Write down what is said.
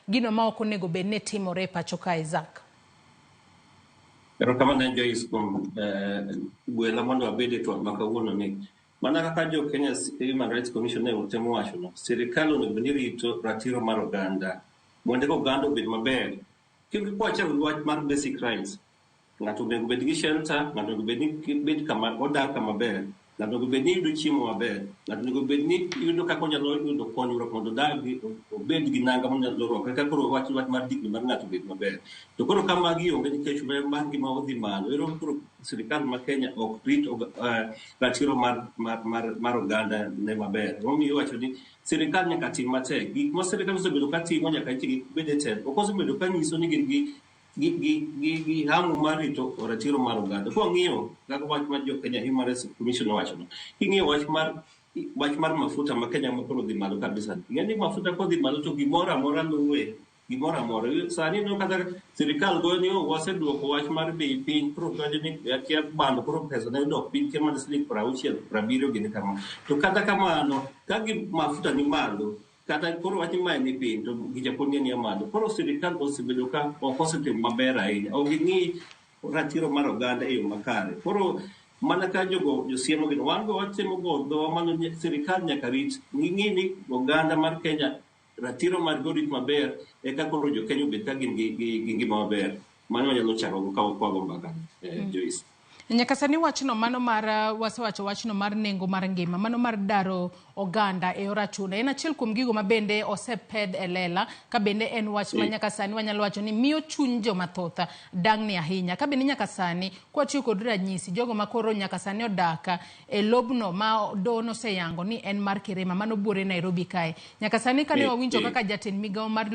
gino ma ok onego bed ni timore pacho ka Isaac. Pero kama na Joyce kum gwela mondo abede to makawuono ni mana kaka jo Kenya Human Rights Commission ne utemo wacho no sirikal onego ni rito ratiro mar oganda mondo oganda obed maber kendo kwacha wach mar basic rights ng'ato onego bed gi shelter ng'ato onego bed kama odak kama ber ng'ato onego bed ni yudo chiemo maber ng'ato onego bed ni yudo kaka onyalo yudo konyruok mondo dagi obed gi nanga monyalo rwako kaka koro wach mar digni mar ng'ato bed maber to koro kama gi onge nikech mar gima odhi malo ero koro sirikal ma Kenya ok rit ratiro mar oganda ne maber omiyo wacho ni sirikal nyaka tim matek gik ma sirikal osebedo ka timo nyaka iti bede tek ok osebedo ka nyiso ni gin gi hamu mar rito ratiro mar oganda ko ng'iyo kaka wach mar jo Kenya Human Rights Commission wacho no ing'iyo wach mar mafuta ma Kenya ma koro dhi malo kabisa ng'eni mafuta ko dhi malo to gimoro amora luwe gimoro amora sani no kata sirikal go ni waseduoko wach mar bei piny pro kanje ni akia bando pro pesa ne dok piny kema ne slik 60 70 gini kama to kata kamano ka mafuta ni malo kata koro wach mai ni piny to gijaponi ni amado koro sirikal osebedo ka okosetim maber ahinya oging'i ratiro mar oganda e yo makare koro mana ka josiemo gino wan go watemo go do mano sirikal nyaka rit ng'i ni oganda mar Kenya ratiro mar gorit maber e ka koro jo Kenya obed ka gin gi ngima maber mano nyalo chako go ka kwago mbaka Joyce. Nyaka sani wachno mano mar wasewacho wachno mar nengo mar ngima mano mar daro oganda e ora chuna en achiel kuom gigo ma bende oseped e lela ka bende en wach ma nyaka sani wanyalo wacho ni miyo chuny joma thoth dang'ni ahinya ka bende nyaka sani kwatiyo kod ranyisi jogo makoro nyaka sani odaka e lobno ma dono seyango ni en mar Kirema mano buore Nairobi kae nyaka sani kane wawinjo kaka jatend migao mar